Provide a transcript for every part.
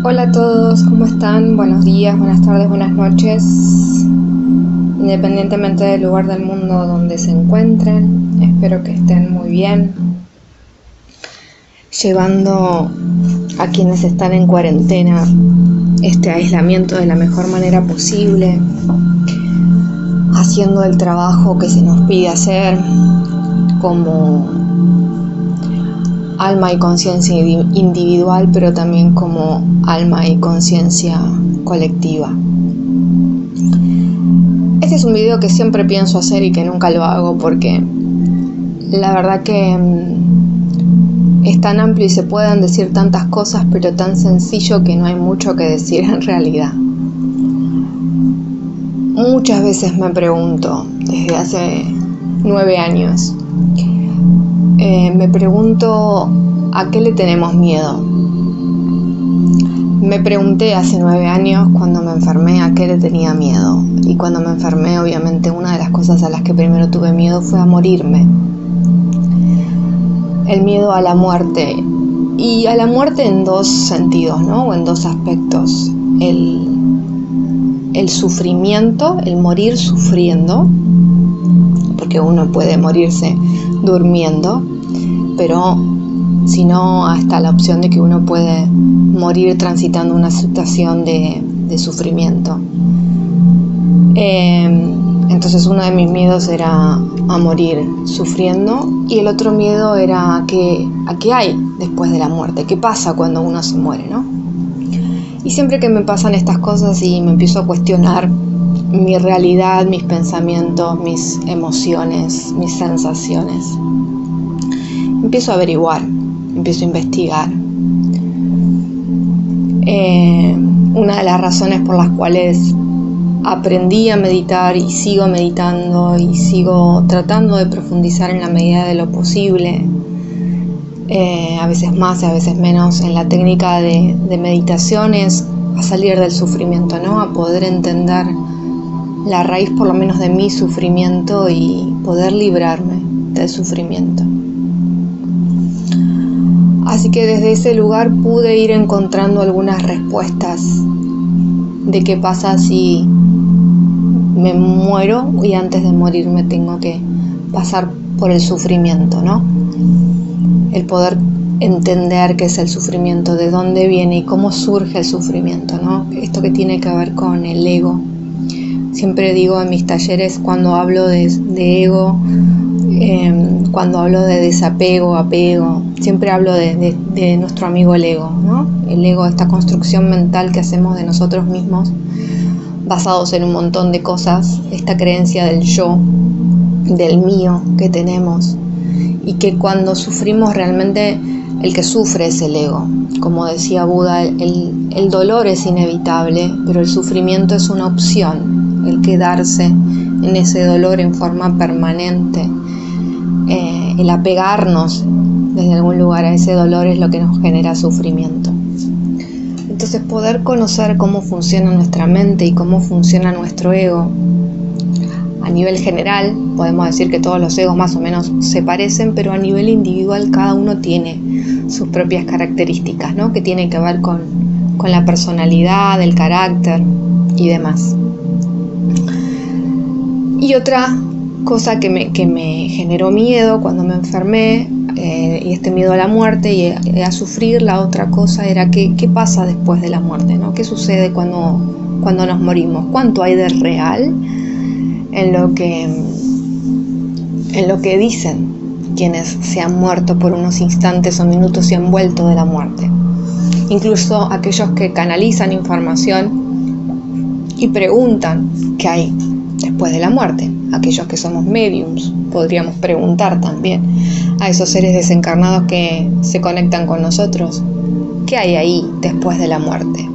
Hola a todos, ¿cómo están? Buenos días, buenas tardes, buenas noches. Independientemente del lugar del mundo donde se encuentren, espero que estén muy bien, llevando a quienes están en cuarentena este aislamiento de la mejor manera posible, haciendo el trabajo que se nos pide hacer como alma y conciencia individual, pero también como alma y conciencia colectiva. Este es un video que siempre pienso hacer y que nunca lo hago porque la verdad que es tan amplio y se pueden decir tantas cosas, pero tan sencillo que no hay mucho que decir en realidad. Muchas veces me pregunto, desde hace 9 años, me pregunto ¿a qué le tenemos miedo? Me pregunté hace 9 años cuando me enfermé a qué le tenía miedo. Y cuando me enfermé, obviamente, una de las cosas a las que primero tuve miedo fue a morirme. El miedo a la muerte. Y a la muerte en dos sentidos, ¿no? O en dos aspectos. El sufrimiento, el morir sufriendo, porque uno puede morirse durmiendo, pero si no, hasta la opción de que uno puede morir transitando una situación de sufrimiento. Entonces uno de mis miedos era a morir sufriendo, y el otro miedo era a qué hay después de la muerte, qué pasa cuando uno se muere, ¿no? Y siempre que me pasan estas cosas y me empiezo a cuestionar mi realidad, mis pensamientos, mis emociones, mis sensaciones, empiezo a averiguar, empiezo a investigar. Una de las razones por las cuales aprendí a meditar y sigo meditando y sigo tratando de profundizar en la medida de lo posible, a veces más y a veces menos, en la técnica de meditación, es a salir del sufrimiento, ¿no? A poder entender la raíz por lo menos de mi sufrimiento y poder librarme del sufrimiento. Así que desde ese lugar pude ir encontrando algunas respuestas de qué pasa si me muero y antes de morirme tengo que pasar por el sufrimiento, ¿no? El poder entender qué es el sufrimiento, de dónde viene y cómo surge el sufrimiento, ¿no? Esto que tiene que ver con el ego. Siempre digo en mis talleres, cuando hablo de ego, cuando hablo de desapego, apego, siempre hablo de nuestro amigo el ego, ¿no? El ego, esta construcción mental que hacemos de nosotros mismos, basados en un montón de cosas, esta creencia del yo, del mío que tenemos, y que cuando sufrimos realmente el que sufre es el ego. Como decía Buda, el dolor es inevitable, pero el sufrimiento es una opción, el quedarse en ese dolor en forma permanente. El apegarnos desde algún lugar a ese dolor es lo que nos genera sufrimiento. Entonces, poder conocer cómo funciona nuestra mente y cómo funciona nuestro ego a nivel general, podemos decir que todos los egos más o menos se parecen, pero a nivel individual cada uno tiene sus propias características, ¿no? Que tienen que ver con la personalidad, el carácter y demás. Y otra cosa que me generó miedo cuando me enfermé, y este miedo a la muerte y a sufrir, la otra cosa era qué pasa después de la muerte, ¿no? ¿Qué sucede cuando nos morimos? ¿Cuánto hay de real en lo que dicen quienes se han muerto por unos instantes o minutos y han vuelto de la muerte? Incluso aquellos que canalizan información y preguntan qué hay después de la muerte. Aquellos que somos mediums podríamos preguntar también a esos seres desencarnados que se conectan con nosotros, ¿qué hay ahí después de la muerte?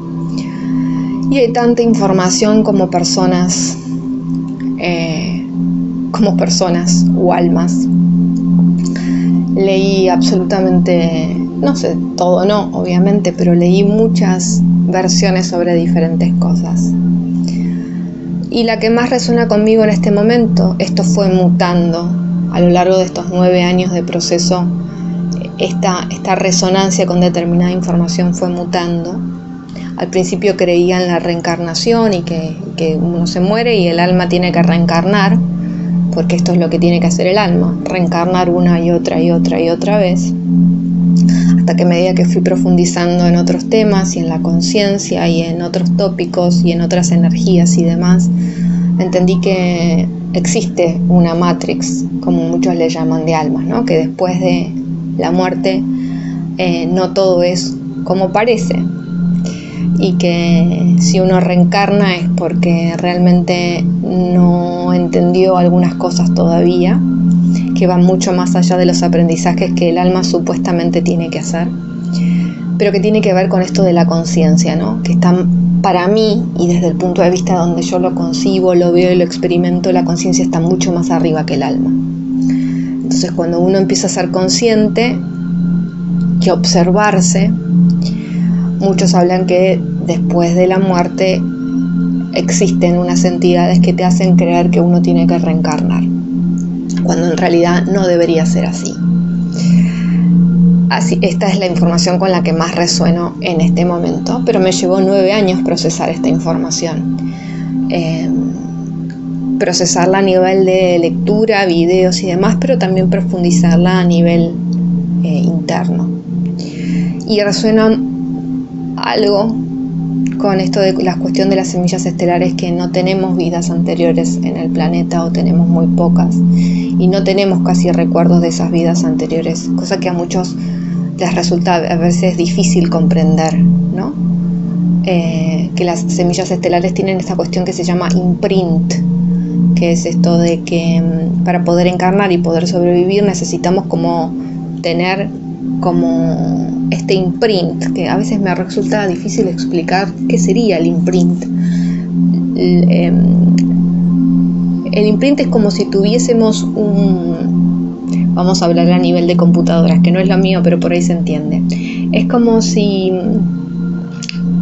Y hay tanta información como personas o almas. Leí absolutamente, no sé, todo no, obviamente, pero leí muchas versiones sobre diferentes cosas. Y la que más resuena conmigo en este momento, esto fue mutando a lo largo de estos 9 años de proceso, esta resonancia con determinada información fue mutando, al principio creía en la reencarnación y que uno se muere y el alma tiene que reencarnar, porque esto es lo que tiene que hacer el alma, reencarnar una y otra y otra y otra vez, hasta que a medida que fui profundizando en otros temas y en la conciencia y en otros tópicos y en otras energías y demás, entendí que existe una matrix, como muchos le llaman, de almas, ¿no? Que después de la muerte no todo es como parece, y que si uno reencarna es porque realmente no entendió algunas cosas todavía, que van mucho más allá de los aprendizajes que el alma supuestamente tiene que hacer, pero que tiene que ver con esto de la conciencia, ¿no? Que está, para mí, y desde el punto de vista donde yo lo concibo, lo veo y lo experimento, la conciencia está mucho más arriba que el alma. Entonces, cuando uno empieza a ser consciente y a observarse, muchos hablan que después de la muerte existen unas entidades que te hacen creer que uno tiene que reencarnar, cuando en realidad no debería ser así. Esta es la información con la que más resueno en este momento, pero me llevó 9 años procesar esta información. Procesarla a nivel de lectura, videos y demás, pero también profundizarla a nivel interno. Y resuena algo con esto de la cuestión de las semillas estelares, que no tenemos vidas anteriores en el planeta, o tenemos muy pocas, y no tenemos casi recuerdos de esas vidas anteriores, cosa que a muchos les resulta a veces difícil comprender, ¿no? Que las semillas estelares tienen esta cuestión que se llama imprint, que es esto de que para poder encarnar y poder sobrevivir necesitamos como tener como este imprint, que a veces me resulta difícil explicar qué sería el imprint. El imprint es como si tuviésemos vamos a hablar a nivel de computadoras, que no es lo mío, pero por ahí se entiende. Es como si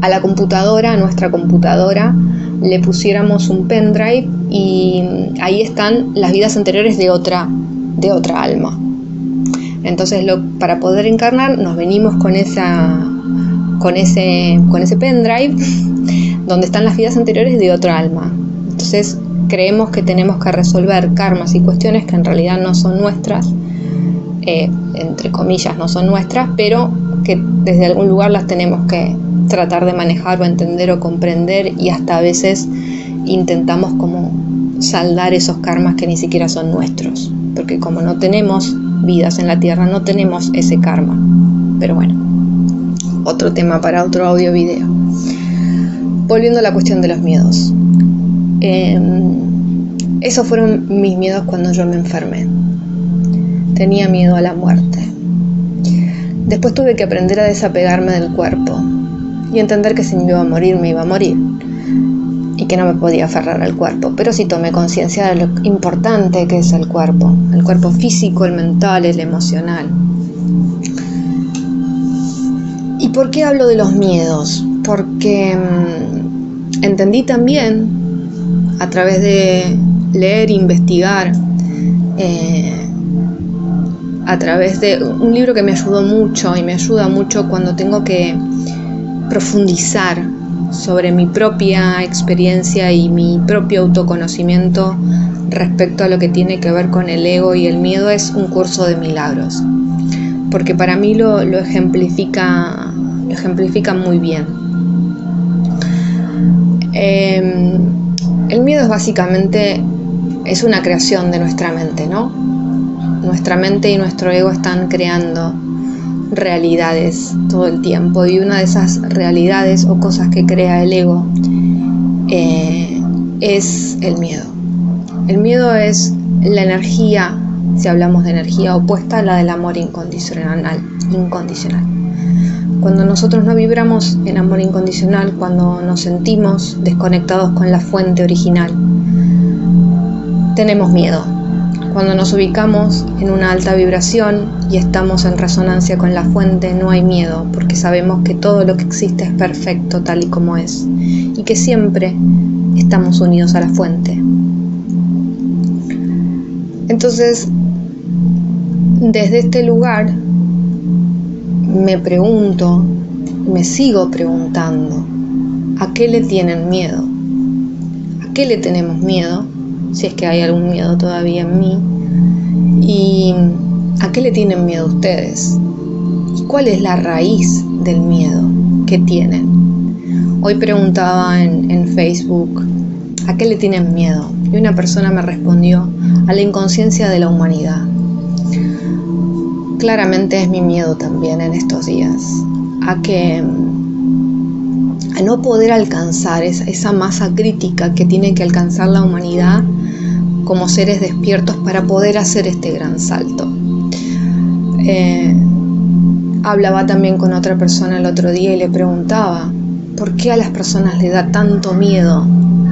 a la computadora, a nuestra computadora, le pusiéramos un pendrive y ahí están las vidas anteriores de otra alma. Entonces, para poder encarnar, nos venimos con ese pendrive donde están las vidas anteriores de otra alma. Entonces, creemos que tenemos que resolver karmas y cuestiones que en realidad no son nuestras, entre comillas no son nuestras, pero que desde algún lugar las tenemos que tratar de manejar o entender o comprender, y hasta a veces intentamos como saldar esos karmas que ni siquiera son nuestros, porque como no tenemos vidas en la tierra, no tenemos ese karma. Pero bueno, otro tema para otro audio video. Volviendo a la cuestión de los miedos, esos fueron mis miedos cuando yo me enfermé. Tenía miedo a la muerte. Después tuve que aprender a desapegarme del cuerpo y entender que si me iba a morir, me iba a morir, y que no me podía aferrar al cuerpo. Pero sí tomé conciencia de lo importante que es el cuerpo físico, el mental, el emocional. ¿Y por qué hablo de los miedos? Porque entendí también, a través de leer, investigar, a través de un libro que me ayudó mucho y me ayuda mucho cuando tengo que profundizar sobre mi propia experiencia y mi propio autoconocimiento respecto a lo que tiene que ver con el ego y el miedo, es Un curso de milagros, porque para mí lo ejemplifica muy bien. El miedo es básicamente una creación de nuestra mente, ¿no? Nuestra mente y nuestro ego están creando realidades todo el tiempo, y una de esas realidades o cosas que crea el ego es el miedo. El miedo es la energía, si hablamos de energía opuesta a la del amor incondicional. Cuando nosotros no vibramos en amor incondicional, cuando nos sentimos desconectados con la fuente original, tenemos miedo. Cuando nos ubicamos en una alta vibración y estamos en resonancia con la fuente, no hay miedo, porque sabemos que todo lo que existe es perfecto tal y como es, y que siempre estamos unidos a la fuente. Entonces, desde este lugar me pregunto, me sigo preguntando, ¿A qué le tienen miedo? ¿A qué le tenemos miedo? Si es que hay algún miedo todavía en mí. ¿Y a qué le tienen miedo ustedes? ¿Y cuál es la raíz del miedo que tienen? Hoy preguntaba en Facebook, ¿a qué le tienen miedo? Y una persona me respondió, a la inconsciencia de la humanidad. Claramente es mi miedo también en estos días, a no poder alcanzar esa masa crítica que tiene que alcanzar la humanidad como seres despiertos para poder hacer este gran salto. Hablaba también con otra persona el otro día y le preguntaba, ¿por qué a las personas les da tanto miedo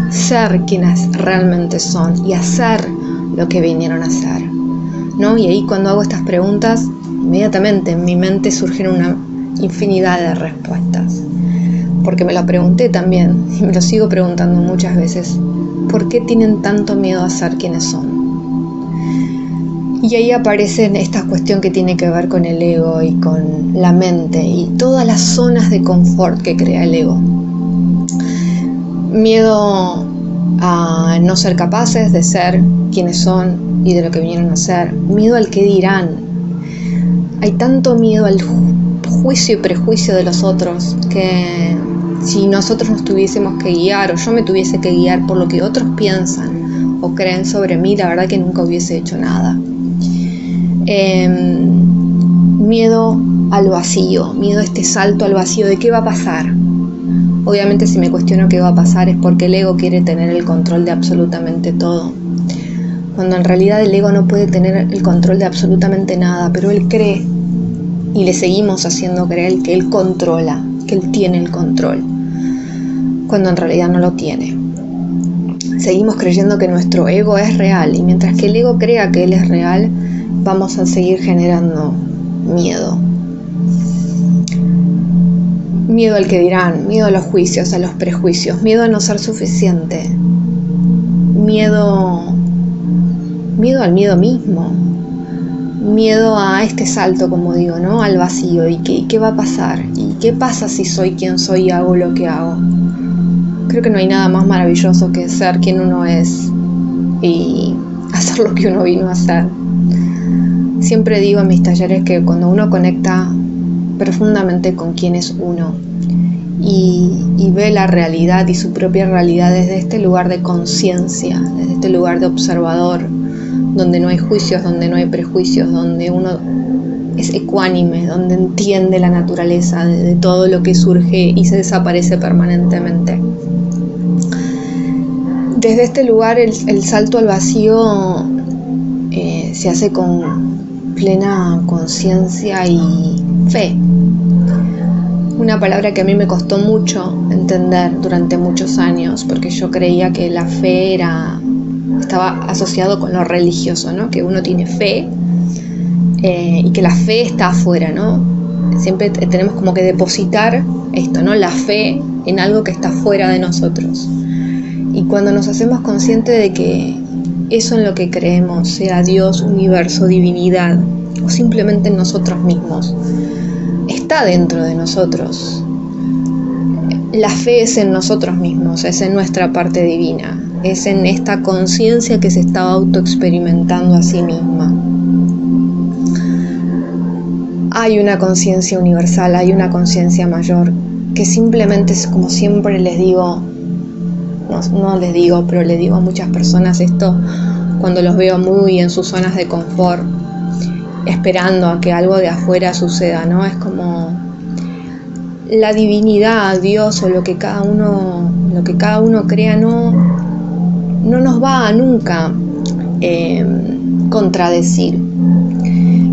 ser quienes realmente son y hacer lo que vinieron a hacer? ¿No? Y ahí cuando hago estas preguntas, inmediatamente en mi mente surgen una infinidad de respuestas. Porque me lo pregunté también, y me lo sigo preguntando muchas veces, ¿por qué tienen tanto miedo a ser quienes son? Y ahí aparece esta cuestión que tiene que ver con el ego y con la mente y todas las zonas de confort que crea el ego. Miedo a no ser capaces de ser quienes son y de lo que vinieron a ser. Miedo al que dirán. Hay tanto miedo al juicio y prejuicio de los otros que si nosotros nos tuviésemos que guiar o yo me tuviese que guiar por lo que otros piensan o creen sobre mí, la verdad que nunca hubiese hecho nada. Miedo al vacío, miedo a este salto al vacío de qué va a pasar. Obviamente si me cuestiono qué va a pasar es porque el ego quiere tener el control de absolutamente todo, cuando en realidad el ego no puede tener el control de absolutamente nada, pero él cree y le seguimos haciendo creer que él controla, que él tiene el control, cuando en realidad no lo tiene. Seguimos creyendo que nuestro ego es real y mientras que el ego crea que él es real, vamos a seguir generando miedo. Miedo al que dirán, miedo a los juicios, a los prejuicios, miedo a no ser suficiente, miedo al miedo mismo, miedo a este salto, como digo, ¿no? Al vacío. ¿Y qué va a pasar? ¿Y qué pasa si soy quien soy y hago lo que hago? Creo que no hay nada más maravilloso que ser quien uno es y hacer lo que uno vino a hacer. Siempre digo en mis talleres que cuando uno conecta profundamente con quién es uno y ve la realidad y su propia realidad desde este lugar de conciencia, desde este lugar de observador, donde no hay juicios, donde no hay prejuicios, donde uno es ecuánime, donde entiende la naturaleza de todo lo que surge y se desaparece permanentemente. Desde este lugar el salto al vacío se hace con plena conciencia y fe. Una palabra que a mí me costó mucho entender durante muchos años, porque yo creía que la fe estaba asociado con lo religioso, ¿no? Que uno tiene fe y que la fe está afuera, ¿no? Siempre tenemos como que depositar esto, ¿no? La fe en algo que está fuera de nosotros. Y cuando nos hacemos conscientes de que eso en lo que creemos, sea Dios, universo, divinidad, o simplemente en nosotros mismos, está dentro de nosotros. La fe es en nosotros mismos, es en nuestra parte divina, es en esta conciencia que se está autoexperimentando a sí misma. Hay una conciencia universal, hay una conciencia mayor, que simplemente es como siempre les digo, no les digo, pero le digo a muchas personas esto cuando los veo muy en sus zonas de confort, esperando a que algo de afuera suceda, ¿no? Es como la divinidad, Dios o lo que cada uno crea no nos va a nunca contradecir.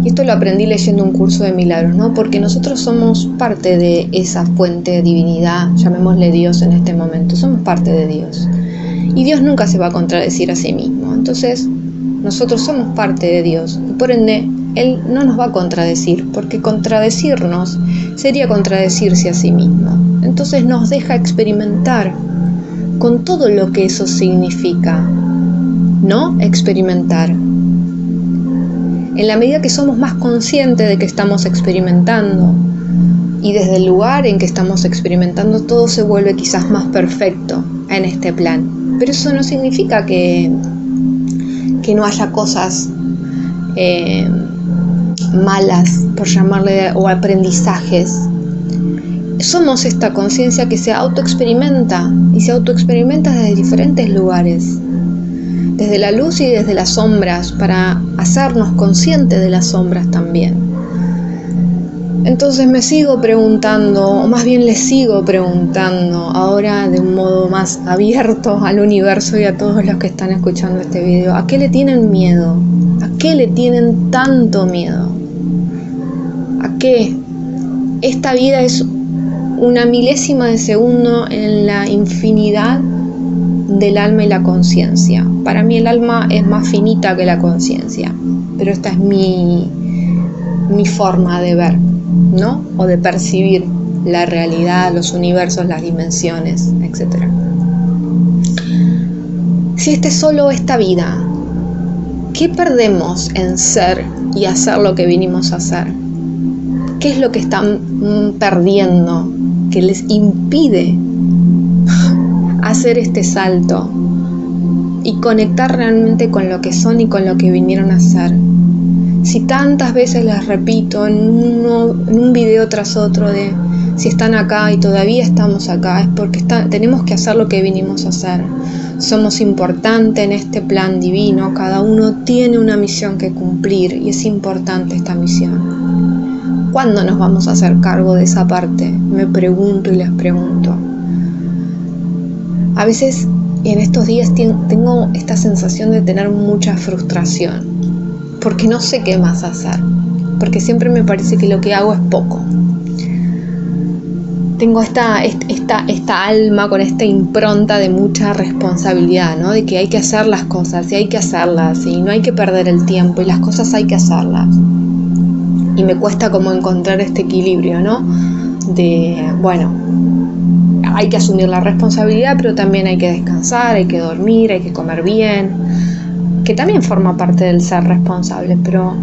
Y esto lo aprendí leyendo un curso de milagros, ¿no? Porque nosotros somos parte de esa fuente de divinidad, llamémosle Dios en este momento, somos parte de Dios. Y Dios nunca se va a contradecir a sí mismo. Entonces, nosotros somos parte de Dios y por ende Él no nos va a contradecir, porque contradecirnos sería contradecirse a sí mismo. Entonces nos deja experimentar con todo lo que eso significa, ¿no? Experimentar. En la medida que somos más conscientes de que estamos experimentando y desde el lugar en que estamos experimentando todo se vuelve quizás más perfecto en este plan. Pero eso no significa que no haya cosas malas, por llamarle, o aprendizajes. Somos esta conciencia que se autoexperimenta y se autoexperimenta desde diferentes lugares, desde la luz y desde las sombras, para hacernos conscientes de las sombras también. Entonces me sigo preguntando, o más bien les sigo preguntando, ahora de un modo más abierto al universo y a todos los que están escuchando este video, ¿a qué le tienen miedo? ¿A qué le tienen tanto miedo? ¿A qué? Esta vida es una milésima de segundo en la infinidad del alma y la conciencia. Para mí el alma es más finita que la conciencia, pero esta es mi forma de ver, ¿no? O de percibir la realidad, los universos, las dimensiones, etc. Si esta es solo esta vida, ¿qué perdemos en ser y hacer lo que vinimos a hacer? ¿Qué es lo que están perdiendo que les impide hacer este salto y conectar realmente con lo que son y con lo que vinieron a hacer? Si tantas veces les repito en un video tras otro de si están acá y todavía estamos acá, es porque tenemos que hacer lo que vinimos a hacer. Somos importantes en este plan divino, cada uno tiene una misión que cumplir y es importante esta misión. ¿Cuándo nos vamos a hacer cargo de esa parte? Me pregunto y les pregunto. A veces en estos días tengo esta sensación de tener mucha frustración, porque no sé qué más hacer, porque siempre me parece que lo que hago es poco. Tengo esta alma con esta impronta de mucha responsabilidad, ¿no? De que hay que hacer las cosas y hay que hacerlas y no hay que perder el tiempo y las cosas hay que hacerlas. Y me cuesta como encontrar este equilibrio, ¿no? De, bueno, hay que asumir la responsabilidad, pero también hay que descansar, hay que dormir, hay que comer bien, que también forma parte del ser responsable, pero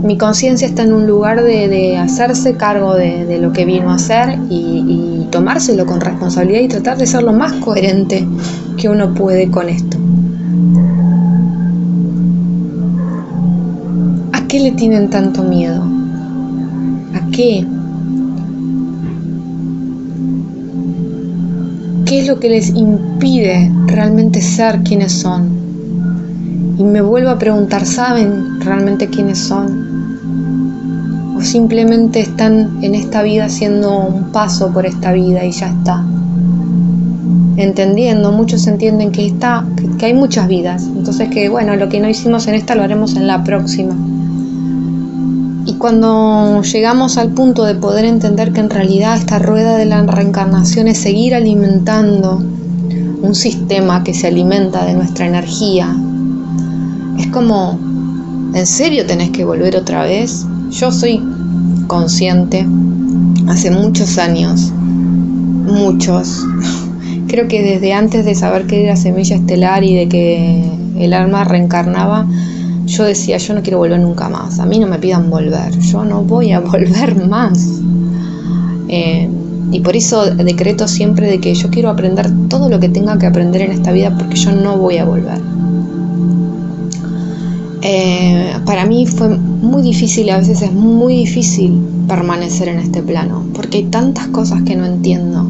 mi conciencia está en un lugar de hacerse cargo de lo que vino a hacer y tomárselo con responsabilidad y tratar de ser lo más coherente que uno puede con esto. ¿A qué le tienen tanto miedo? ¿A qué? ¿Qué es lo que les impide realmente ser quienes son? Y me vuelvo a preguntar, ¿saben realmente quiénes son? ¿O simplemente están en esta vida haciendo un paso por esta vida y ya está? Entendiendo, muchos entienden que hay muchas vidas, entonces que bueno, lo que no hicimos en esta lo haremos en la próxima. Y cuando llegamos al punto de poder entender que en realidad esta rueda de la reencarnación es seguir alimentando un sistema que se alimenta de nuestra energía, es como, ¿en serio tenés que volver otra vez? Yo soy consciente, hace muchos años, creo que desde antes de saber que era semilla estelar y de que el alma reencarnaba, yo decía, yo no quiero volver nunca más, a mí no me pidan volver, yo no voy a volver más. Y por eso decreto siempre de que yo quiero aprender todo lo que tenga que aprender en esta vida, porque yo no voy a volver. Para mí fue muy difícil, a veces es muy difícil permanecer en este plano, porque hay tantas cosas que no entiendo.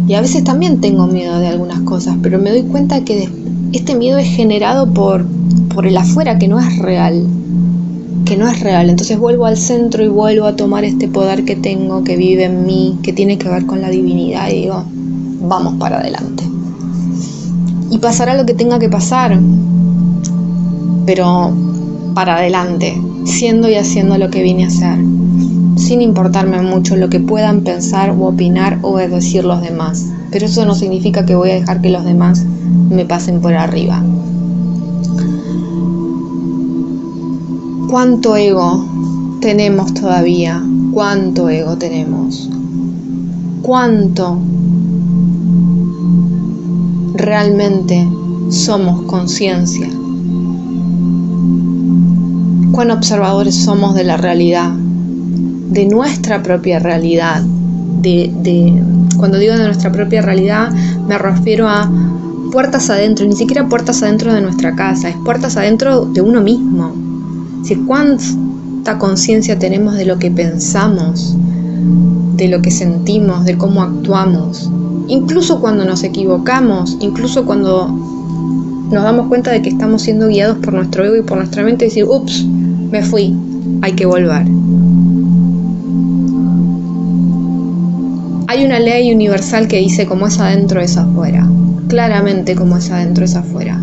Y a veces también tengo miedo de algunas cosas, pero me doy cuenta que este miedo es generado por el afuera, que no es real. Entonces vuelvo al centro y vuelvo a tomar este poder que tengo, que vive en mí, que tiene que ver con la divinidad, y digo, vamos para adelante. Y pasará lo que tenga que pasar, pero para adelante, siendo y haciendo lo que vine a hacer, sin importarme mucho lo que puedan pensar o opinar o decir los demás. Pero eso no significa que voy a dejar que los demás me pasen por arriba. ¿Cuánto ego tenemos todavía? ¿Cuánto ego tenemos? ¿Cuánto realmente somos conciencia? ¿Cuán observadores somos de la realidad? de nuestra propia realidad. Cuando digo de nuestra propia realidad, me refiero a puertas adentro, ni siquiera puertas adentro de nuestra casa, es puertas adentro de uno mismo. Si cuánta conciencia tenemos de lo que pensamos, de lo que sentimos, de cómo actuamos, incluso cuando nos equivocamos, incluso cuando nos damos cuenta de que estamos siendo guiados por nuestro ego y por nuestra mente y decir, ups, me fui, hay que volver. Hay una ley universal que dice como es adentro es afuera, claramente como es adentro es afuera.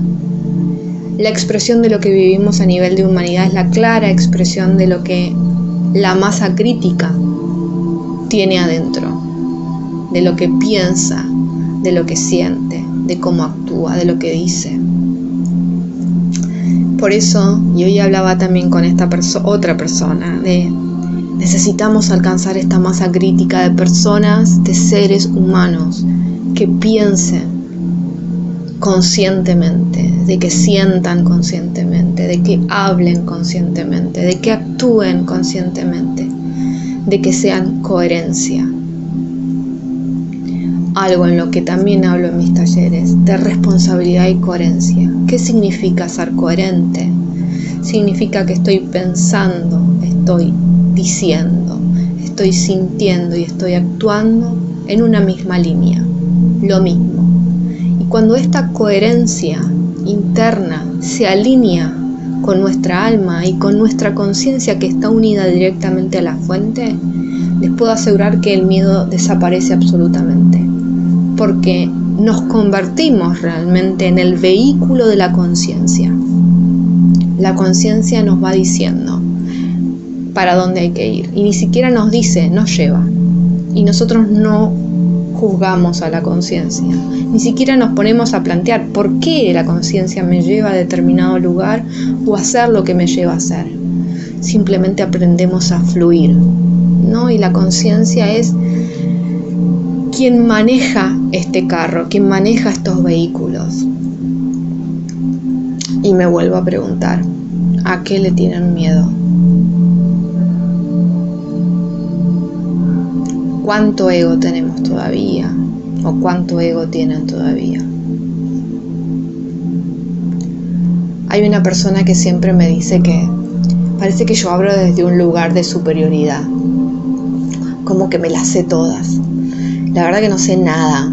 La expresión de lo que vivimos a nivel de humanidad es la clara expresión de lo que la masa crítica tiene adentro, de lo que piensa, de lo que siente, de cómo actúa, de lo que dice. Por eso, y hoy hablaba también con esta otra persona, de necesitamos alcanzar esta masa crítica de personas, de seres humanos que piensen conscientemente, de que sientan conscientemente, de que hablen conscientemente, de que actúen conscientemente, de que sean coherencia. Algo en lo que también hablo en mis talleres, de responsabilidad y coherencia. ¿Qué significa ser coherente? Significa que estoy pensando, estoy diciendo, estoy sintiendo y estoy actuando en una misma línea, lo mismo. Y cuando esta coherencia interna se alinea con nuestra alma y con nuestra conciencia que está unida directamente a la fuente, les puedo asegurar que el miedo desaparece absolutamente, porque nos convertimos realmente en el vehículo de la conciencia. La conciencia nos va diciendo para dónde hay que ir, y ni siquiera nos dice, nos lleva, y nosotros no juzgamos a la conciencia, ni siquiera nos ponemos a plantear por qué la conciencia me lleva a determinado lugar o a hacer lo que me lleva a hacer. Simplemente aprendemos a fluir, ¿no? Y la conciencia es quien maneja este carro, quien maneja estos vehículos. Y me vuelvo a preguntar, ¿a qué le tienen miedo? ¿Cuánto ego tenemos todavía? ¿O cuánto ego tienen todavía? Hay una persona que siempre me dice que parece que yo hablo desde un lugar de superioridad, como que me las sé todas. La verdad que no sé nada.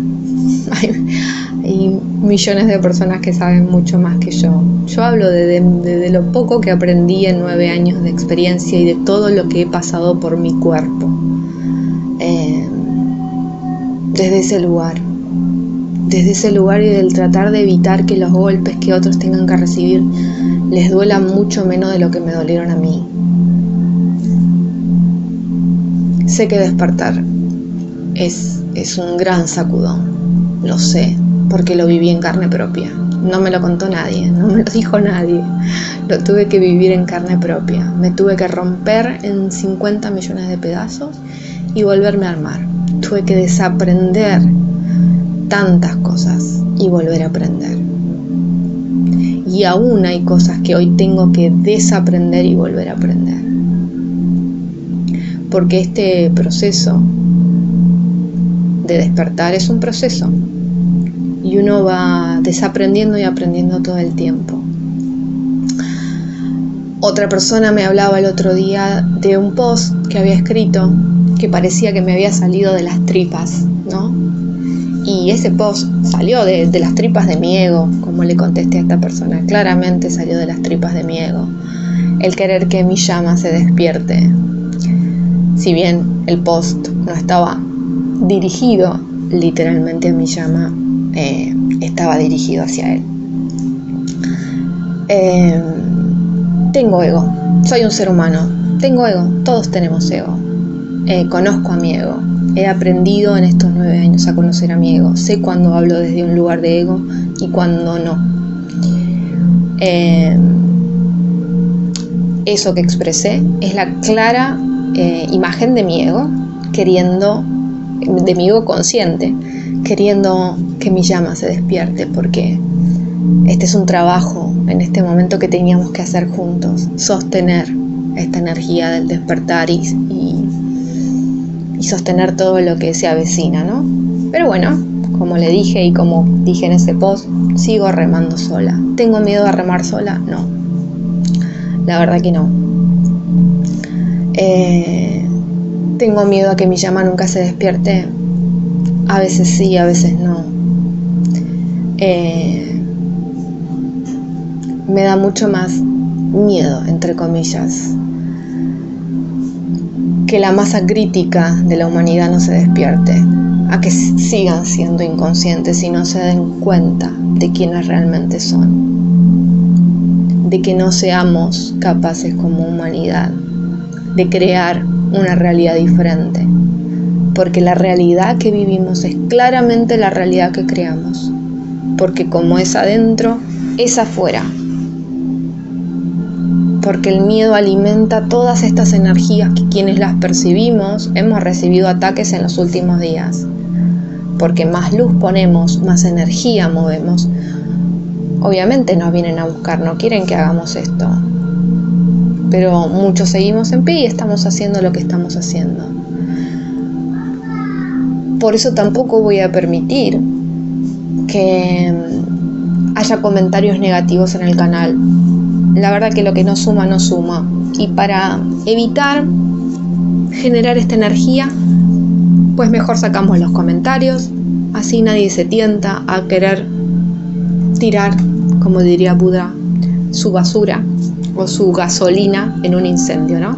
Hay millones de personas que saben mucho más que yo. Yo hablo de lo poco que aprendí en 9 años de experiencia y de todo lo que he pasado por mi cuerpo. Desde ese lugar y del tratar de evitar que los golpes que otros tengan que recibir les duelan mucho menos de lo que me dolieron a mí. Sé que despertar es un gran sacudón, lo sé, porque lo viví en carne propia. No me lo contó nadie, no me lo dijo nadie. Lo tuve que vivir en carne propia. Me tuve que romper en 50 millones de pedazos y volverme a armar. Tuve que desaprender tantas cosas y volver a aprender. Y aún hay cosas que hoy tengo que desaprender y volver a aprender. Porque este proceso de despertar es un proceso. Y uno va desaprendiendo y aprendiendo todo el tiempo. Otra persona me hablaba el otro día de un post que había escrito que parecía que me había salido de las tripas, ¿no? Y ese post salió de las tripas de mi ego, como le contesté a esta persona. Claramente salió de las tripas de mi ego. El querer que mi llama se despierte. Si bien el post no estaba dirigido literalmente a mi llama, estaba dirigido hacia él. Tengo ego, soy un ser humano, tengo ego, todos tenemos ego. Conozco a mi ego, he aprendido en estos 9 años a conocer a mi ego, sé cuando hablo desde un lugar de ego y cuando no. Eso que expresé es la clara imagen de mi ego, de mi ego consciente, queriendo que mi llama se despierte, porque este es un trabajo en este momento que teníamos que hacer juntos, sostener esta energía del despertar y sostener todo lo que se avecina, ¿no? Pero bueno, como le dije y como dije en ese post, sigo remando sola. ¿Tengo miedo a remar sola? No. La verdad que no. ¿Tengo miedo a que mi llama nunca se despierte? A veces sí, a veces no. Me da mucho más miedo, entre comillas, que la masa crítica de la humanidad no se despierte, a que sigan siendo inconscientes y no se den cuenta de quiénes realmente son, de que no seamos capaces como humanidad de crear una realidad diferente, porque la realidad que vivimos es claramente la realidad que creamos, porque como es adentro, es afuera, porque el miedo alimenta todas estas energías que quienes las percibimos hemos recibido ataques en los últimos días, porque más luz ponemos, más energía movemos. Obviamente nos vienen a buscar, no quieren que hagamos esto, pero muchos seguimos en pie y estamos haciendo lo que estamos haciendo. Por eso tampoco voy a permitir que haya comentarios negativos en el canal. La verdad que lo que no suma, no suma. Y para evitar generar esta energía, pues mejor sacamos los comentarios. Así nadie se tienta a querer tirar, como diría Buda, su basura o su gasolina en un incendio, ¿no?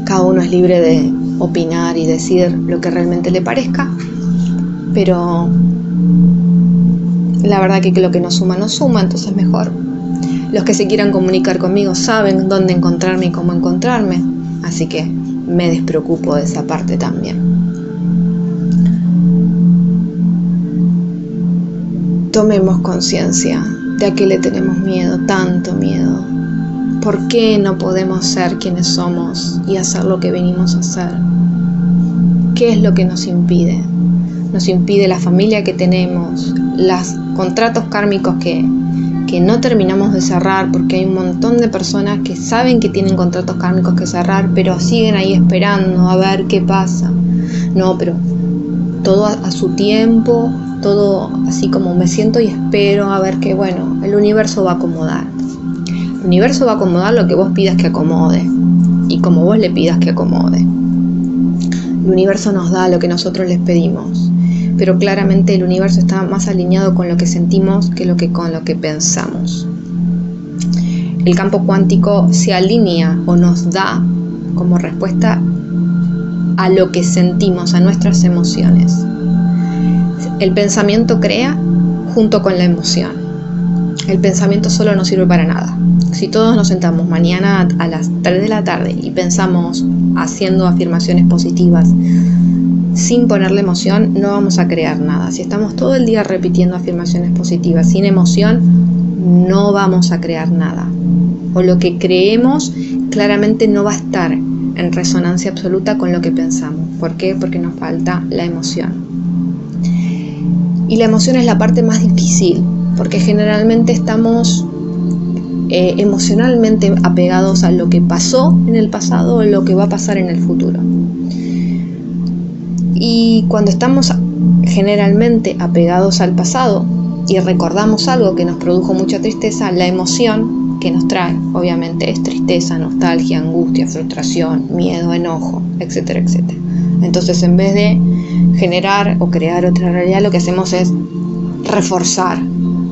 Cada uno es libre de opinar y decir lo que realmente le parezca, pero la verdad que lo que no suma, no suma, entonces mejor. Los que se quieran comunicar conmigo saben dónde encontrarme y cómo encontrarme, así que me despreocupo de esa parte también. Tomemos conciencia de a qué le tenemos miedo, tanto miedo. ¿Por qué no podemos ser quienes somos y hacer lo que venimos a hacer? ¿Qué es lo que nos impide? Nos impide la familia que tenemos, los contratos kármicos que no terminamos de cerrar, porque hay un montón de personas que saben que tienen contratos kármicos que cerrar, pero siguen ahí esperando a ver qué pasa. No, pero todo a su tiempo, todo así como me siento y espero a ver que, bueno, el universo va a acomodar. El universo va a acomodar lo que vos pidas que acomode y como vos le pidas que acomode. El universo nos da lo que nosotros les pedimos, pero claramente el universo está más alineado con lo que sentimos que con lo que pensamos. El campo cuántico se alinea o nos da como respuesta a lo que sentimos, a nuestras emociones. El pensamiento crea junto con la emoción. El pensamiento solo no sirve para nada. Si todos nos sentamos mañana a las 3 de la tarde y pensamos haciendo afirmaciones positivas sin ponerle emoción, no vamos a crear nada. Si estamos todo el día repitiendo afirmaciones positivas sin emoción, no vamos a crear nada. O lo que creemos claramente no va a estar en resonancia absoluta con lo que pensamos. ¿Por qué? Porque nos falta la emoción. Y la emoción es la parte más difícil, porque generalmente estamos emocionalmente apegados a lo que pasó en el pasado o lo que va a pasar en el futuro. Y cuando estamos generalmente apegados al pasado y recordamos algo que nos produjo mucha tristeza, la emoción que nos trae, obviamente, es tristeza, nostalgia, angustia, frustración, miedo, enojo, etcétera, etcétera. Entonces, en vez de generar o crear otra realidad, lo que hacemos es reforzar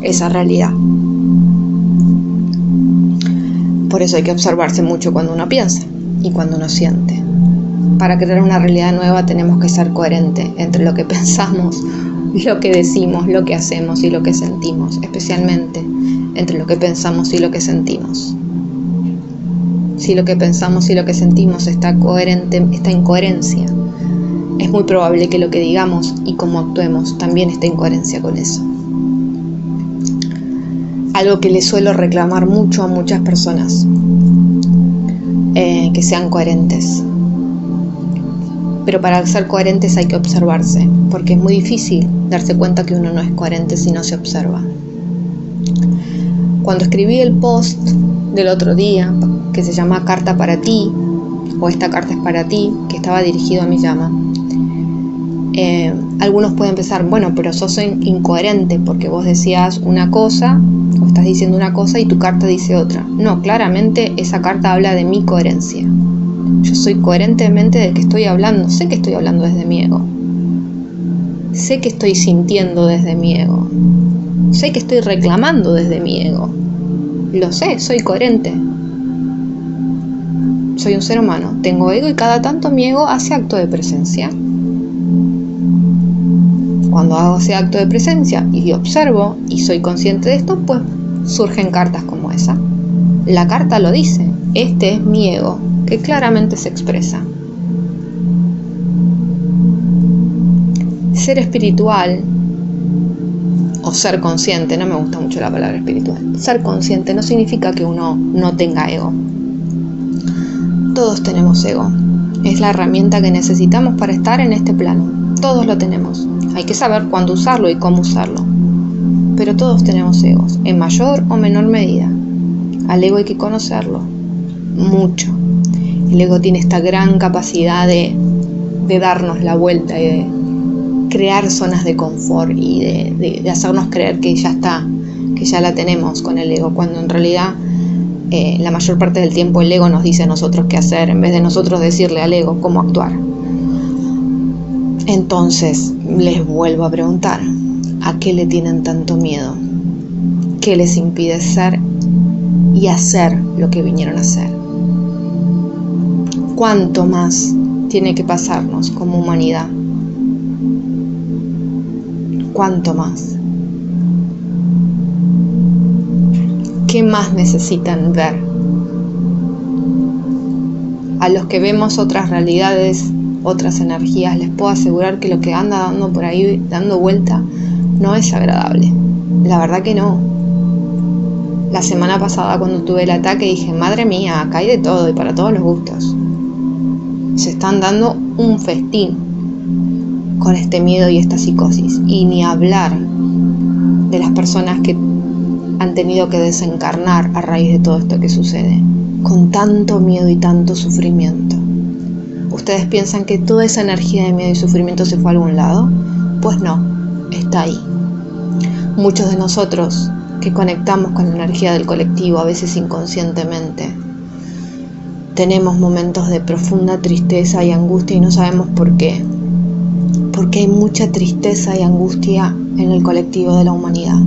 esa realidad. Por eso hay que observarse mucho cuando uno piensa y cuando uno siente. Para crear una realidad nueva tenemos que ser coherentes entre lo que pensamos, lo que decimos, lo que hacemos y lo que sentimos, especialmente entre lo que pensamos y lo que sentimos. Si lo que pensamos y lo que sentimos está en coherencia, es muy probable que lo que digamos y cómo actuemos también esté en coherencia con eso. Algo que le suelo reclamar mucho a muchas personas, que sean coherentes. Pero para ser coherentes hay que observarse, porque es muy difícil darse cuenta que uno no es coherente si no se observa. Cuando escribí el post del otro día, que se llama Carta para ti, o esta carta es para ti, que estaba dirigido a mi llama. Algunos pueden pensar, bueno, pero sos incoherente porque vos decías una cosa o estás diciendo una cosa y tu carta dice otra. No, claramente esa carta habla de mi coherencia. Yo soy coherentemente de que estoy hablando, sé que estoy hablando desde mi ego. Sé que estoy sintiendo desde mi ego. Sé que estoy reclamando desde mi ego. Lo sé, soy coherente. Soy un ser humano, tengo ego y cada tanto mi ego hace acto de presencia. Cuando hago ese acto de presencia y observo y soy consciente de esto, pues surgen cartas como esa. La carta lo dice, este es mi ego, que claramente se expresa. Ser espiritual o ser consciente, no me gusta mucho la palabra espiritual. Ser consciente no significa que uno no tenga ego. Todos tenemos ego. Es la herramienta que necesitamos para estar en este plano. Todos lo tenemos. Hay que saber cuándo usarlo y cómo usarlo. Pero todos tenemos egos, en mayor o menor medida. Al ego hay que conocerlo mucho. El ego tiene esta gran capacidad de darnos la vuelta y de crear zonas de confort y de hacernos creer que ya está, que ya la tenemos con el ego, cuando en realidad la mayor parte del tiempo el ego nos dice a nosotros qué hacer, en vez de nosotros decirle al ego cómo actuar. Entonces, les vuelvo a preguntar, ¿a qué le tienen tanto miedo? ¿Qué les impide ser y hacer lo que vinieron a hacer? ¿Cuánto más tiene que pasarnos como humanidad? ¿Cuánto más? ¿Qué más necesitan ver? A los que vemos otras realidades, otras energías, les puedo asegurar que lo que anda dando por ahí, dando vuelta, no es agradable. La verdad que no. La semana pasada cuando tuve el ataque dije, madre mía, acá hay de todo y para todos los gustos. Se están dando un festín con este miedo y esta psicosis. Y ni hablar de las personas que han tenido que desencarnar a raíz de todo esto que sucede, con tanto miedo y tanto sufrimiento. ¿Ustedes piensan que toda esa energía de miedo y sufrimiento se fue a algún lado? Pues no, está ahí. Muchos de nosotros que conectamos con la energía del colectivo, a veces inconscientemente, tenemos momentos de profunda tristeza y angustia y no sabemos por qué. Porque hay mucha tristeza y angustia en el colectivo de la humanidad.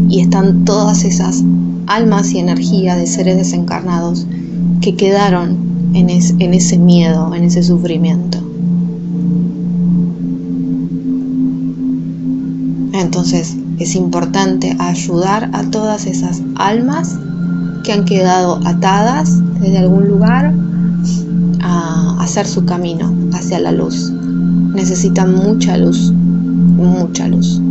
Y están todas esas almas y energías de seres desencarnados que quedaron en ese miedo, en ese sufrimiento. Entonces es importante ayudar a todas esas almas que han quedado atadas desde algún lugar a hacer su camino hacia la luz. Necesitan mucha luz, mucha luz.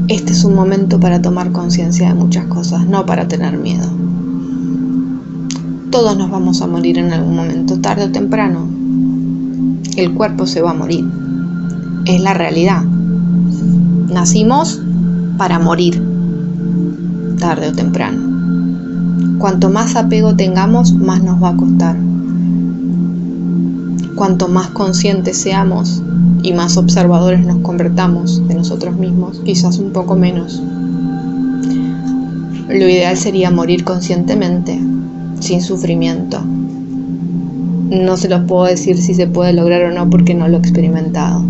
Este es un momento para tomar conciencia de muchas cosas, no para tener miedo. Todos nos vamos a morir en algún momento, tarde o temprano. El cuerpo se va a morir. Es la realidad. Nacimos para morir, tarde o temprano. Cuanto más apego tengamos, más nos va a costar. Cuanto más conscientes seamos y más observadores nos convertamos de nosotros mismos, quizás un poco menos. Lo ideal sería morir conscientemente, sin sufrimiento. No se los puedo decir si se puede lograr o no porque no lo he experimentado.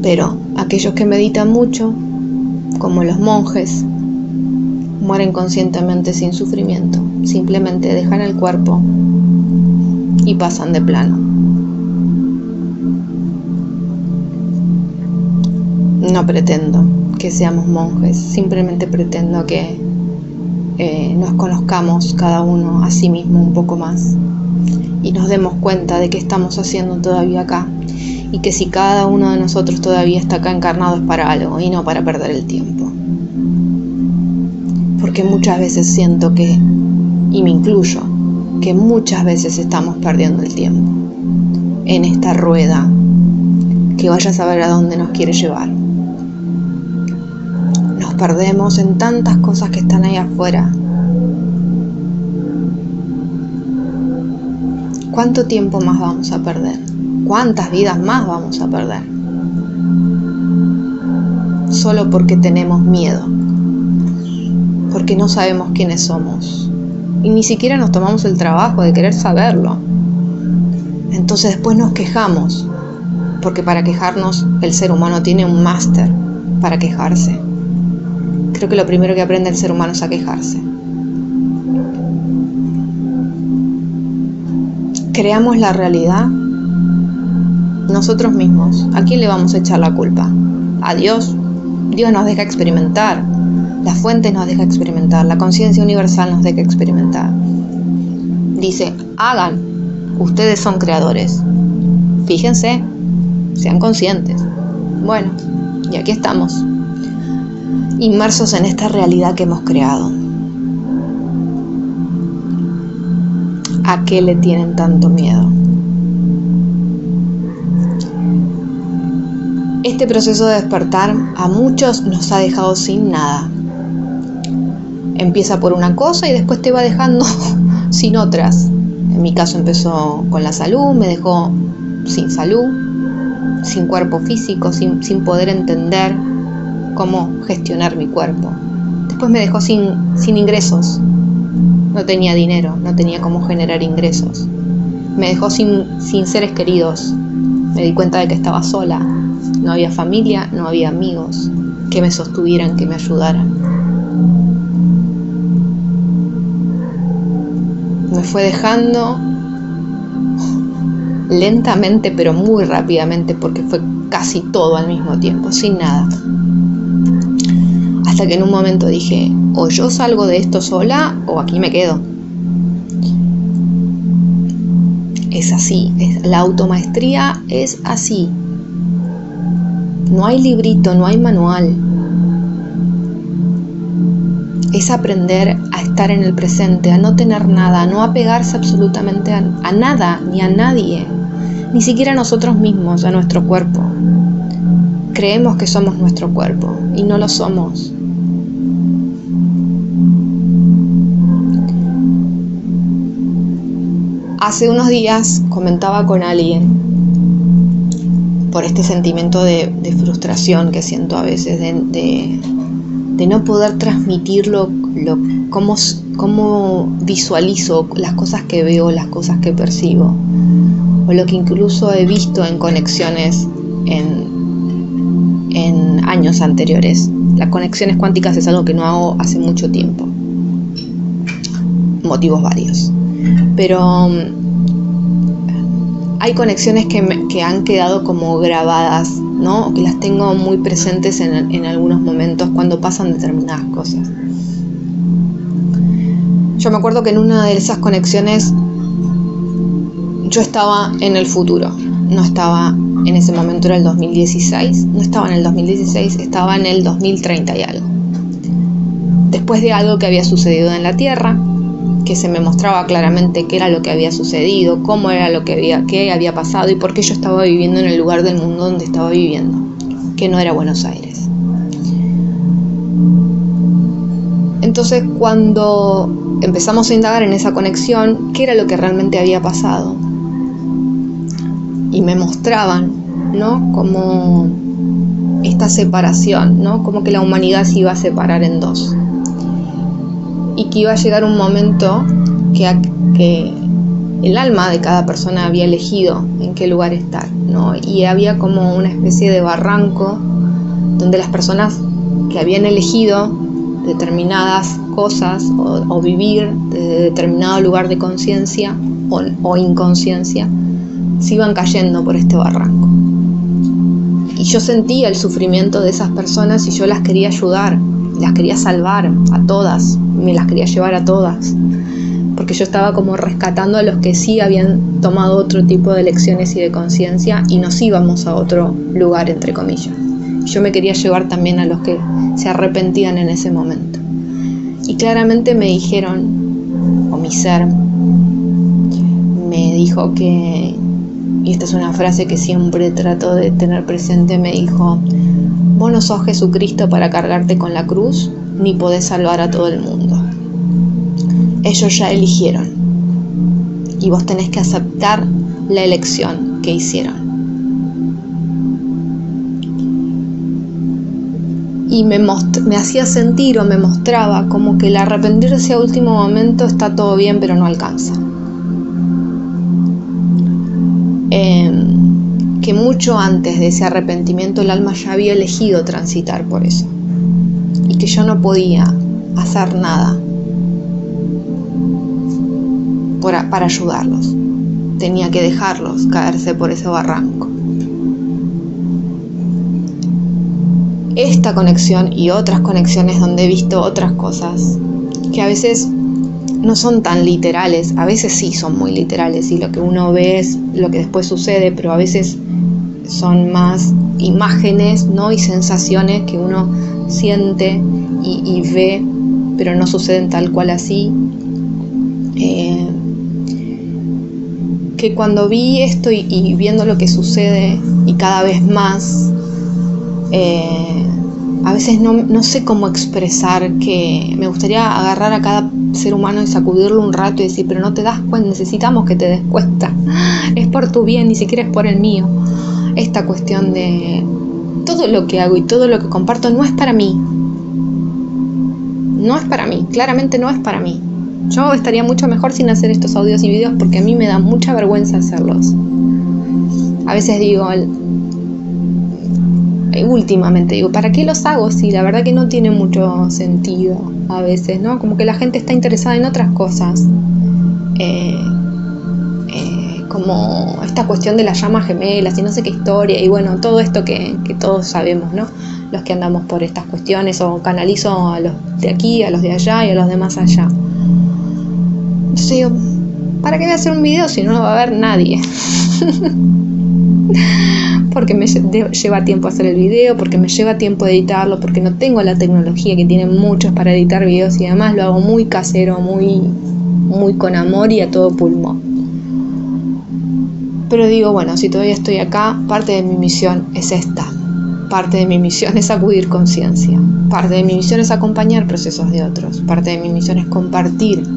Pero aquellos que meditan mucho, como los monjes, mueren conscientemente sin sufrimiento. Simplemente dejan el cuerpo y pasan de plano. No pretendo que seamos monjes, simplemente pretendo que nos conozcamos cada uno a sí mismo un poco más y nos demos cuenta de qué estamos haciendo todavía acá y que si cada uno de nosotros todavía está acá encarnado es para algo y no para perder el tiempo. Porque muchas veces siento que, y me incluyo, que muchas veces estamos perdiendo el tiempo en esta rueda que vaya a saber a dónde nos quiere llevar. Nos perdemos en tantas cosas que están ahí afuera ¿Cuánto tiempo más vamos a perder? ¿Cuántas vidas más vamos a perder? Solo porque tenemos miedo, porque no sabemos quiénes somos y ni siquiera nos tomamos el trabajo de querer saberlo. Entonces después nos quejamos, porque para quejarnos el ser humano tiene un máster para quejarse. Creo que lo primero que aprende el ser humano es a quejarse. Creamos la realidad nosotros mismos. ¿A quién le vamos a echar la culpa? ¿A Dios? Dios nos deja experimentar. La fuente nos deja experimentar. La conciencia universal nos deja experimentar. Dice, hagan. Ustedes son creadores. Fíjense. Sean conscientes. Bueno, y aquí estamos. Inmersos en esta realidad que hemos creado. ¿A qué le tienen tanto miedo? Este proceso de despertar a muchos nos ha dejado sin nada. Empieza por una cosa y después te va dejando sin otras. En mi caso empezó con la salud, me dejó sin salud, sin cuerpo físico, sin poder entender cómo gestionar mi cuerpo. Después me dejó sin ingresos. No tenía dinero, no tenía cómo generar ingresos. Me dejó sin seres queridos. Me di cuenta de que estaba sola. No había familia, no había amigos que me sostuvieran, que me ayudaran. Me fue dejando lentamente, pero muy rápidamente, porque fue casi todo al mismo tiempo, sin nada. Hasta que en un momento dije, o yo salgo de esto sola o aquí me quedo. Es así, la automaestría es así. No hay librito, no hay manual. Es aprender a estar en el presente, a no tener nada, a no apegarse absolutamente a nada, ni a nadie, ni siquiera a nosotros mismos, a nuestro cuerpo. Creemos que somos nuestro cuerpo y no lo somos. Hace unos días comentaba con alguien por este sentimiento de frustración que siento a veces, de no poder transmitirlo, cómo visualizo las cosas que veo, las cosas que percibo, o lo que incluso he visto en conexiones en años anteriores. Las conexiones cuánticas es algo que no hago hace mucho tiempo, motivos varios. Pero hay conexiones que han quedado como grabadas, ¿no? Que las tengo muy presentes en algunos momentos cuando pasan determinadas cosas. Yo me acuerdo que en una de esas conexiones yo estaba en el futuro, no estaba en ese momento, era el 2016, no estaba en el 2016, estaba en el 2030 y algo. Después de algo que había sucedido en la Tierra, que se me mostraba claramente qué era lo que había sucedido, cómo era qué había pasado y por qué yo estaba viviendo en el lugar del mundo donde estaba viviendo, que no era Buenos Aires. Entonces, cuando empezamos a indagar en esa conexión, qué era lo que realmente había pasado, y me mostraban, ¿no?, como esta separación, ¿no?, como que la humanidad se iba a separar en dos. Y que iba a llegar un momento que el alma de cada persona había elegido en qué lugar estar, ¿no? Y había como una especie de barranco donde las personas que habían elegido determinadas cosas o vivir desde determinado lugar de conciencia o inconsciencia se iban cayendo por este barranco. Y yo sentía el sufrimiento de esas personas y yo las quería ayudar, las quería salvar a todas, me las quería llevar a todas, porque yo estaba como rescatando a los que sí habían tomado otro tipo de lecciones y de conciencia y nos íbamos a otro lugar, entre comillas. Yo me quería llevar también a los que se arrepentían en ese momento. Y claramente me dijeron, o mi ser me dijo que, y esta es una frase que siempre trato de tener presente, me dijo: vos no sos Jesucristo para cargarte con la cruz, ni podés salvar a todo el mundo. Ellos ya eligieron. y vos tenés que aceptar la elección que hicieron. Y me hacía sentir o me mostraba como que el arrepentirse a último momento está todo bien, pero no alcanza. Que mucho antes de ese arrepentimiento el alma ya había elegido transitar por eso. Y que yo no podía hacer nada para ayudarlos. Tenía que dejarlos caerse por ese barranco. Esta conexión y otras conexiones donde he visto otras cosas que a veces no son tan literales, a veces sí son muy literales y lo que uno ve es lo que después sucede, pero a veces son más imágenes, ¿no? Y sensaciones que uno siente y ve, pero no suceden tal cual así. Que cuando vi esto y viendo lo que sucede y cada vez más, a veces no sé cómo expresar que me gustaría agarrar a cada ser humano y sacudirlo un rato y decir, pero no te das cuenta, necesitamos que te des cuenta, es por tu bien, ni siquiera es por el mío. Esta cuestión de todo lo que hago y todo lo que comparto no es para mí, claramente no es para mí. Yo estaría mucho mejor sin hacer estos audios y videos porque a mí me da mucha vergüenza hacerlos. A veces digo, últimamente digo, ¿para qué los hago? Si la verdad que no tiene mucho sentido a veces, ¿no? Como que la gente está interesada en otras cosas. Como esta cuestión de las llamas gemelas y no sé qué historia, y bueno, todo esto que todos sabemos, ¿no? Los que andamos por estas cuestiones, o canalizo a los de aquí, a los de allá y a los de más allá. Entonces digo, ¿para qué voy a hacer un video si no lo va a ver nadie? Porque me lleva tiempo hacer el video, porque me lleva tiempo editarlo, porque no tengo la tecnología que tienen muchos para editar videos y además lo hago muy casero, muy con amor y a todo pulmón. Pero digo, bueno, si todavía estoy acá, parte de mi misión es esta. Parte de mi misión es acudir conciencia. Parte de mi misión es acompañar procesos de otros. Parte de mi misión es compartir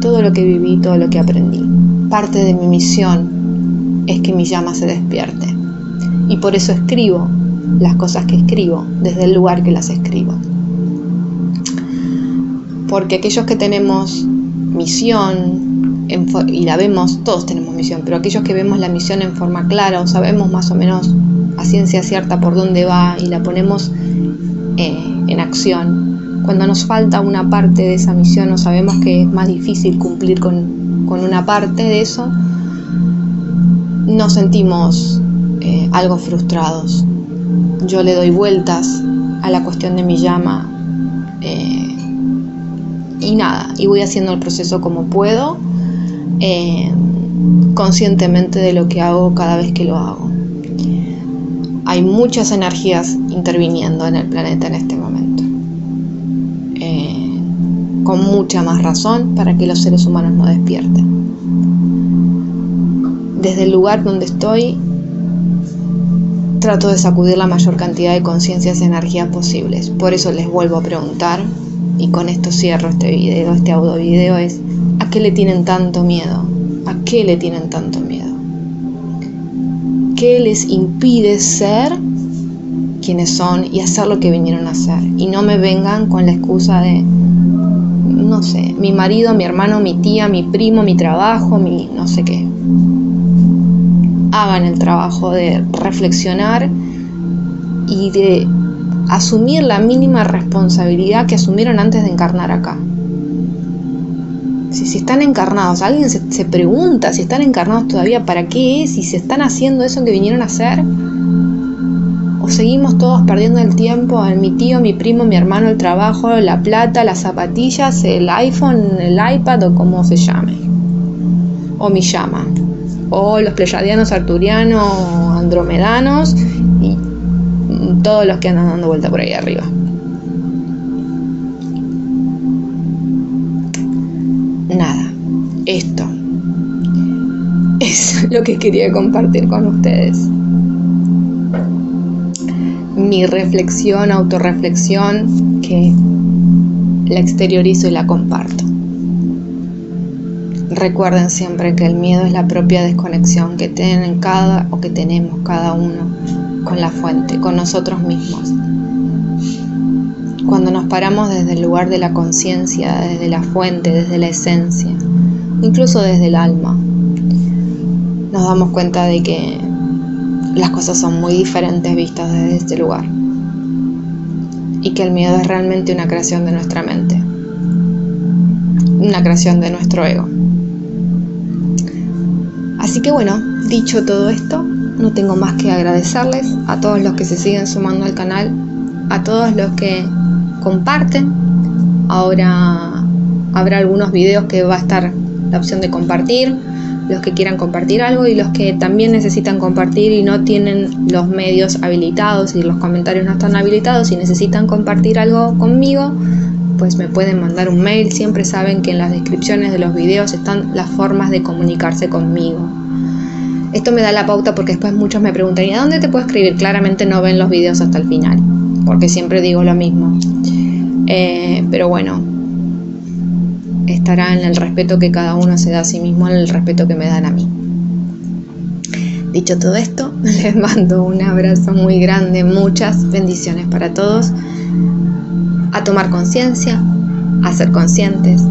todo lo que viví, todo lo que aprendí. Parte de mi misión es que mi llama se despierte. Y por eso escribo las cosas que escribo, desde el lugar que las escribo. Porque aquellos que tenemos misión, y la vemos, todos tenemos misión, pero aquellos que vemos la misión en forma clara o sabemos más o menos a ciencia cierta por dónde va y la ponemos en acción, cuando nos falta una parte de esa misión o sabemos que es más difícil cumplir con una parte de eso, nos sentimos algo frustrados. Yo le doy vueltas a la cuestión de mi llama y nada, y voy haciendo el proceso como puedo, conscientemente de lo que hago cada vez que lo hago. Hay muchas energías interviniendo en el planeta en este momento, con mucha más razón para que los seres humanos no despierten. Desde el lugar donde estoy, trato de sacudir la mayor cantidad de conciencias y energías posibles. Por eso les vuelvo a preguntar, y con esto cierro este audio video, es ¿a qué le tienen tanto miedo? ¿A qué le tienen tanto miedo? ¿Qué les impide ser quienes son y hacer lo que vinieron a hacer? Y no me vengan con la excusa de, no sé, mi marido, mi hermano, mi tía, mi primo, mi trabajo, mi no sé qué. Hagan el trabajo de reflexionar y de asumir la mínima responsabilidad que asumieron antes de encarnar acá. Si están encarnados, alguien se pregunta si están encarnados todavía, ¿para qué es? Si se están haciendo eso que vinieron a hacer, o seguimos todos perdiendo el tiempo en mi tío, mi primo, mi hermano, el trabajo, la plata, las zapatillas, el iPhone, el iPad o como se llame, o mi llama, o los pleyadianos, arturianos, andromedanos y todos los que andan dando vuelta por ahí arriba. Nada, esto es lo que quería compartir con ustedes. Mi reflexión, autorreflexión, que la exteriorizo y la comparto. recuerden siempre que el miedo es la propia desconexión que tienen que tenemos cada uno con la fuente, con nosotros mismos. Cuando nos paramos desde el lugar de la conciencia, desde la fuente, desde la esencia, incluso desde el alma, nos damos cuenta de que las cosas son muy diferentes vistas desde este lugar y que el miedo es realmente una creación de nuestra mente, una creación de nuestro ego. Así que bueno, dicho todo esto, no tengo más que agradecerles a todos los que se siguen sumando al canal, a todos los que comparten. Ahora habrá algunos videos que va a estar la opción de compartir, los que quieran compartir algo y los que también necesitan compartir y no tienen los medios habilitados y los comentarios no están habilitados y necesitan compartir algo conmigo, pues me pueden mandar un mail. Siempre saben que en las descripciones de los videos están las formas de comunicarse conmigo. Esto me da la pauta porque después muchos me preguntan ¿y a dónde te puedo escribir? Claramente no ven los videos hasta el final, porque siempre digo lo mismo. Pero bueno, estará en el respeto que cada uno se da a sí mismo, en el respeto que me dan a mí. Dicho todo esto, les mando un abrazo muy grande, muchas bendiciones para todos. A tomar conciencia, a ser conscientes,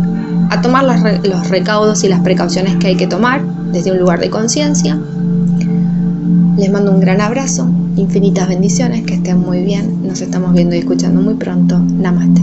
a tomar los recaudos y las precauciones que hay que tomar desde un lugar de conciencia. Les mando un gran abrazo, infinitas bendiciones, que estén muy bien. Nos estamos viendo y escuchando muy pronto. Namaste.